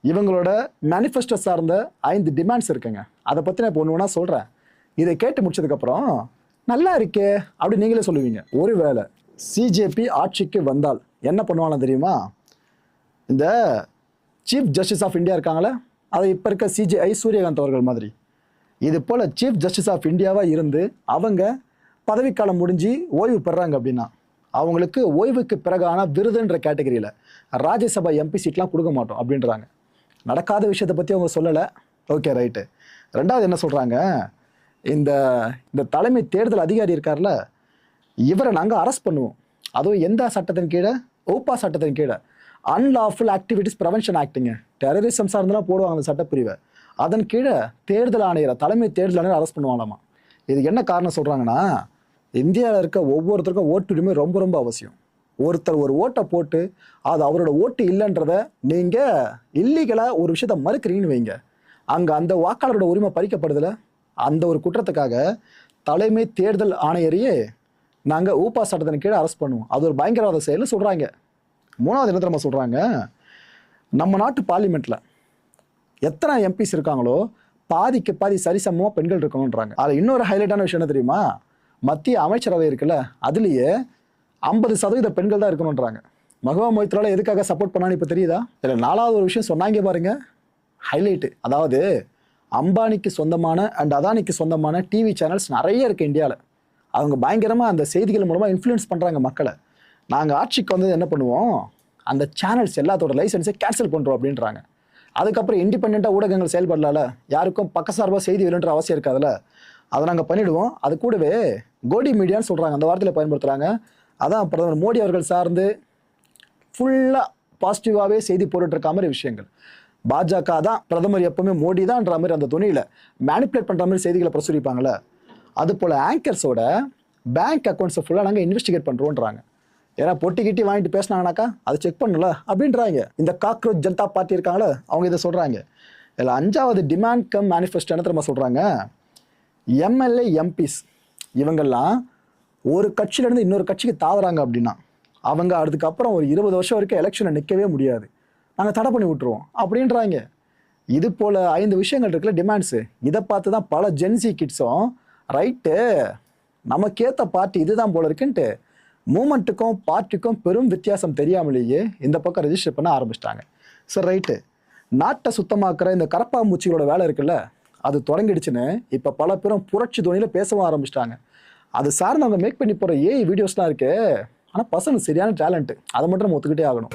இவங்களோட மேனிஃபெஸ்டோ சார்ந்த 5 டிமாண்ட்ஸ் இருக்குங்க. அதை பற்றி நான் இப்போ ஒன்று ஒன்றா சொல்கிறேன். இதை கேட்டு முடிச்சதுக்கப்புறம் நல்லா இருக்கே அப்படி நீங்களே சொல்லுவீங்க. ஒருவேளை சிஜேபி ஆட்சிக்கு வந்தால் என்ன பண்ணுவாங்க தெரியுமா? இந்த சீஃப் ஜஸ்டிஸ் ஆஃப் இந்தியா இருக்காங்களே, அதை இப்போ இருக்க சிஜேஐ சூரியகாந்த் அவர்கள் மாதிரி இது போல் சீஃப் ஜஸ்டிஸ் ஆஃப் இந்தியாவாக இருந்து அவங்க பதவிக்காலம் முடிஞ்சு ஓய்வு பெறாங்க அப்படின்னா அவங்களுக்கு ஓய்வுக்கு பிறகான விருதுன்ற கேட்டகரியில் ராஜ்யசபா எம்பி சீட்லாம் கொடுக்க மாட்டோம் அப்படின்றாங்க. நடக்காத விஷயத்தை பற்றி அவங்க சொல்லலை. Okay right. ரெண்டாவது என்ன சொல்கிறாங்க, இந்த இந்த தலைமை தேர்தல் அதிகாரி இருக்கார்ல, இவரை நாங்கள் அரெஸ்ட் பண்ணுவோம். அதுவும் எந்த சட்டத்தின் கீழே? ஓப்பா சட்டத்தின் கீழே. அன்லாஃபுல் ஆக்டிவிட்டிஸ் ப்ரிவென்ஷன் ஆக்டிங்க. டெரரிசம் சார்ந்தெல்லாம் போடுவாங்க அந்த சட்டப்பிரிவை. அதன் கீழே தேர்தல் ஆணையரை, தலைமை தேர்தல் ஆணையரை அரெஸ்ட் பண்ணுவாங்களாமா. இதுக்கு என்ன காரணம் சொல்கிறாங்கன்னா, இந்தியாவில் இருக்க ஒவ்வொருத்தருக்கும் ஓட்டுரிமை ரொம்ப ரொம்ப அவசியம். ஒருத்தர் ஒரு ஓட்டை போட்டு அது அவரோட ஓட்டு இல்லைன்றத நீங்கள் இல்லீகலாக ஒரு விஷயத்த மறுக்கிறீங்கன்னு வைங்க, அங்கே அந்த வாக்காளரோட உரிமை பறிக்கப்படுதில்ல. அந்த ஒரு குற்றத்துக்காக தலைமை தேர்தல் ஆணையரையே நாங்கள் ஊப்பா சட்டத்தின் கீழே அரெஸ்ட் பண்ணுவோம். அது ஒரு பயங்கரவாத செயல்னு சொல்கிறாங்க. மூணாவது என்ன தெரியுமா சொல்கிறாங்க, நம்ம நாட்டு பார்லிமெண்ட்டில் எத்தனை எம்பிஸ் இருக்காங்களோ பாதிக்கு பாதி சரிசமமாக பெண்கள் இருக்கணுன்றாங்க. அதில் இன்னொரு ஹைலைட்டான விஷயம் என்ன தெரியுமா, மத்திய அமைச்சரவை இருக்குல்ல, அதுலேயே 50% பெண்கள் தான் இருக்கணுன்றாங்க. மஹுவா மொய்த்ரால எதுக்காக சப்போர்ட் பண்ணான்னு இப்போ தெரியுதா? இதில் 4வது ஒரு விஷயம் சொன்னாங்க பாருங்க, ஹைலைட்டு. அதாவது அம்பானிக்கு சொந்தமான அண்ட் அதானிக்கு சொந்தமான டிவி சேனல்ஸ் நிறைய இருக்குது இந்தியாவில். அவங்க பயங்கரமாக அந்த செய்திகள் மூலமாக இன்ஃப்ளூயன்ஸ் பண்ணுறாங்க மக்களை. நாங்கள் ஆட்சிக்கு வந்தது என்ன பண்ணுவோம், அந்த சேனல்ஸ் எல்லாத்தோட லைசன்ஸை கேன்சல் பண்ணுறோம் அப்படின்றாங்க. அதுக்கப்புறம் இண்டிபெண்ட்டாக ஊடகங்கள் செயல்படலால, யாருக்கும் பக்கசார்பாக செய்தி வேணுன்ற அவசியம் இருக்காதுல்ல, அதை நாங்கள் பண்ணிவிடுவோம். அது கூடவே கோடி மீடியான்னு சொல்கிறாங்க, அந்த வார்த்தையில் பயன்படுத்துகிறாங்க. அதான் பிரதமர் மோடி அவர்கள் சார்ந்து ஃபுல்லாக பாசிட்டிவாகவே செய்தி போட்டுட்ருக்க மாதிரி விஷயங்கள். பாஜக தான் பிரதமர் எப்பவுமே மோடி தான்ன்ற மாதிரி அந்த துணியில் மேனிப்புலேட் பண்ணுற மாதிரி செய்திகளை பிரசுரிப்பாங்களே, அது போல் ஆங்கர்ஸோட பேங்க் அக்கௌண்ட்ஸை ஃபுல்லாக நாங்கள் இன்வெஸ்டிகேட் பண்ணுறோன்றாங்க. ஏன்னா பொட்டி கிட்டி வாங்கிட்டு பேசினாங்கனாக்கா அதை செக் பண்ணல அப்படின்றாங்க. இந்த காக்ரோச் ஜனதா பார்ட்டி இருக்காங்களே, அவங்க இதை சொல்கிறாங்க. இதில் 5வது டிமாண்ட் கம் மேனிஃபெஸ்டோ என்ன தெரியுமா சொல்கிறாங்க, எம்எல்ஏ எம்பிஸ் இவங்கெல்லாம் ஒரு கட்சியிலேருந்து இன்னொரு கட்சிக்கு தாவுறாங்க அப்படின்னா அவங்க அதுக்கப்புறம் ஒரு 20 வருஷம் வரைக்கும் எலெக்ஷனை நிற்கவே முடியாது, நாங்கள் தடை பண்ணி விட்டுருவோம் அப்படின்றாங்க. இது போல் 5 விஷயங்கள் இருக்குல்ல டிமாண்ட்ஸு, இதை பார்த்து தான் பல ஜென்சி கிட்ஸும் ரைட்டு நமக்கேற்ற பார்ட்டி இதுதான் போல இருக்குன்ட்டு மூமெண்ட்டுக்கும் பார்ட்டிக்கும் பெரும் வித்தியாசம் தெரியாமலேயே இந்த பக்கம் ரெஜிஸ்டர் பண்ண ஆரம்பிச்சிட்டாங்க. சரி ரைட்டு, நாட்டை சுத்தமாக்குற இந்த கரப்பாம்பூச்சிகளோட வேலை இருக்குல்ல, அது தொடங்கிடுச்சுன்னு இப்போ பல பேரும் புரட்சி துணியில் பேசவும் ஆரம்பிச்சிட்டாங்க. அது சார்ந்து அவங்க மேக் பண்ணி போகிற ஏஐ வீடியோஸ்லாம் இருக்குது. ஆனால் பசங்க சரியான டேலண்ட்டு, அதை மட்டும் நம்ம ஒத்துக்கிட்டே ஆகணும்.